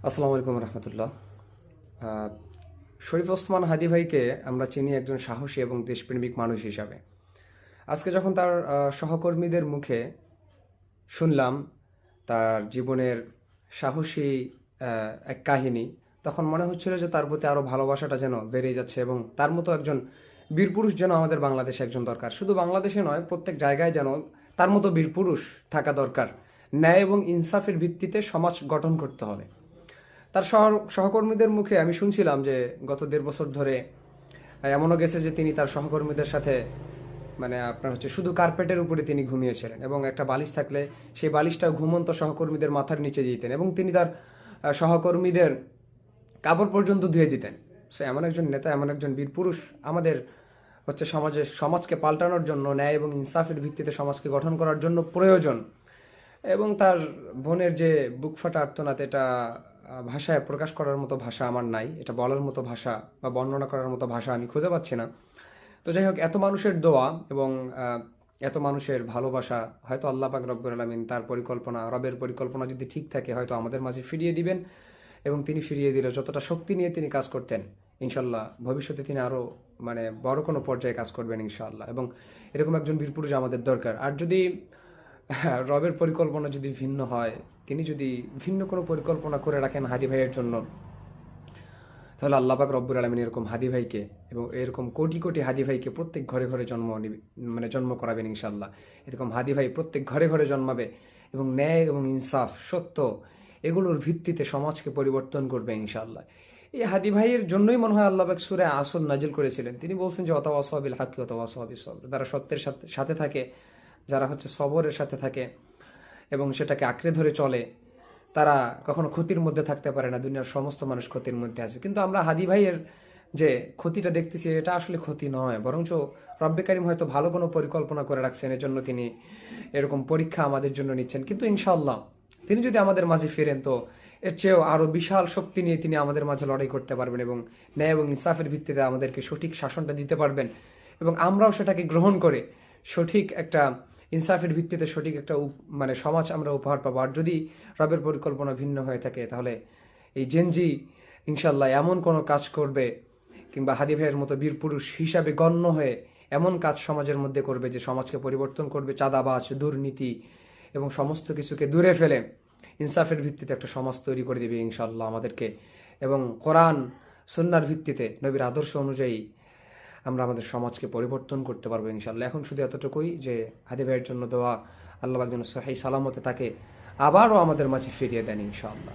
আসসালামু আলাইকুম রহমতুল্লাহ। শরীফ ওসমান হাদি ভাইকে আমরা চিনি একজন সাহসী এবং দেশপ্রেমিক মানুষ হিসাবে। আজকে যখন তার সহকর্মীদের মুখে শুনলাম তার জীবনের সাহসী এক কাহিনী, তখন মনে হচ্ছিল যে তার প্রতি আরও ভালোবাসাটা যেন বেড়ে যাচ্ছে এবং তার মতো একজন বীরপুরুষ যেন আমাদের বাংলাদেশে একজন দরকার। শুধু বাংলাদেশে নয়, প্রত্যেক জায়গায় যেন তার মতো বীরপুরুষ থাকা দরকার। ন্যায় এবং ইনসাফের ভিত্তিতে সমাজ গঠন করতে হবে। তার সহকর্মীদের মুখে আমি শুনছিলাম যে গত 1.5 বছর ধরে এমনও গেছে যে তিনি তার সহকর্মীদের সাথে মানে আপনার হচ্ছে শুধু কার্পেটের উপরে তিনি ঘুমিয়েছিলেন এবং একটা বালিশ থাকলে সেই বালিশটা ঘুমন্ত সহকর্মীদের মাথার নিচে দিতেন এবং তিনি তার সহকর্মীদের কাপড় পর্যন্ত ধুয়ে দিতেন। সে এমন একজন নেতা, এমন একজন বীর পুরুষ আমাদের হচ্ছে সমাজকে পাল্টানোর জন্য, ন্যায় এবং ইনসাফের ভিত্তিতে সমাজকে গঠন করার জন্য প্রয়োজন। এবং তার বোনের যে বুক ফাটা আর্তনাদ, এটা ভাষায় প্রকাশ করার মতো ভাষা আমার নাই, এটা বলার মতো ভাষা বা বর্ণনা করার মতো ভাষা আমি খুঁজে পাচ্ছি না। তো যাই হোক, এত মানুষের দোয়া এবং এত মানুষের ভালোবাসা, হয়তো আল্লাহ পাক রব্বুল আলামিন তার পরিকল্পনা, রবের পরিকল্পনা যদি ঠিক থাকে হয়তো আমাদের মাঝে ফিরিয়ে দিবেন। এবং তিনি ফিরিয়ে দিলে যতটা শক্তি নিয়ে তিনি কাজ করতেন, ইনশাল্লাহ ভবিষ্যতে তিনি আরও মানে বড় কোনো পর্যায়ে কাজ করবেন ইনশাআল্লাহ। এবং এরকম একজন বীরপুরুষ আমাদের দরকার। আর যদি রবের পরিকল্পনা যদি ভিন্ন হয়, তিনি যদি ভিন্ন কোনো পরিকল্পনা করে রাখেন হাদি ভাইয়ের জন্য, তাহলে আল্লাহ পাক রব্বুল আলামিন এরকম হাদি ভাইকে এবং এরকম কোটি কোটি হাদি ভাইকে প্রত্যেক ঘরে ঘরে জন্ম করাবেন ইনশাল্লাহ। এরকম হাদি ভাই প্রত্যেক ঘরে ঘরে জন্মাবে এবং ন্যায় এবং ইনসাফ, সত্য, এগুলোর ভিত্তিতে সমাজকে পরিবর্তন করবে ইনশাল্লাহ। এই হাদি ভাইয়ের জন্যই মনে হয় আল্লাহ পাক সূরা আসর নাজিল করেছিলেন। তিনি বলছেন যে ওয়াতাওয়াসাউ বিল হাক্কি ওয়াতাওয়াসাউ বিস সবর। যারা সত্যের সাথে থাকে, যারা হচ্ছে সবরের সাথে থাকে এবং সেটাকে আঁকড়ে ধরে চলে, তারা কখনো ক্ষতির মধ্যে থাকতে পারে না। দুনিয়ার সমস্ত মানুষ ক্ষতির মধ্যে আছে, কিন্তু আমরা হাদি ভাইয়ের যে ক্ষতিটা দেখতেছি এটা আসলে ক্ষতি নয়, বরঞ্চ রব্বে কারিম হয়তো ভালো কোনো পরিকল্পনা করে রাখছেন, এজন্য তিনি এরকম পরীক্ষা আমাদের জন্য নিচ্ছেন। কিন্তু ইনশাআল্লাহ তিনি যদি আমাদের মাঝে ফিরেন, তো এর চেয়েও আরও বিশাল শক্তি নিয়ে তিনি আমাদের মাঝে লড়াই করতে পারবেন এবং ন্যায় এবং ইনসাফের ভিত্তিতে আমাদেরকে সঠিক শাসনটা দিতে পারবেন এবং আমরাও সেটাকে গ্রহণ করে সঠিক একটা ইনসাফের ভিত্তিতে সঠিক একটা মানে সমাজ আমরা উপহার পাবো। আর যদি রবের পরিকল্পনা ভিন্ন হয়ে থাকে, তাহলে এই জেনজি ইনশাল্লাহ এমন কোনো কাজ করবে কিংবা হাদি ভাইয়ের মতো বীর পুরুষ হিসাবে গণ্য হয়ে এমন কাজ সমাজের মধ্যে করবে যে সমাজকে পরিবর্তন করবে, চাঁদাবাজ, দুর্নীতি এবং সমস্ত কিছুকে দূরে ফেলে ইনসাফের ভিত্তিতে একটা সমাজ তৈরি করে দেবে ইনশাল্লাহ আমাদেরকে। এবং কোরআন সুন্নাহর ভিত্তিতে নবীর আদর্শ অনুযায়ী আমরা আমাদের সমাজকে পরিবর্তন করতে পারবো ইনশাল্লাহ। এখন শুধু এতটুকুই যে হাদি ভাইয়ের জন্য দোয়া, আল্লাহ পাক যেন সহিহ সালামতে তাকে আবারও আমাদের মাঝে ফিরিয়ে দেন ইনশাআল্লাহ।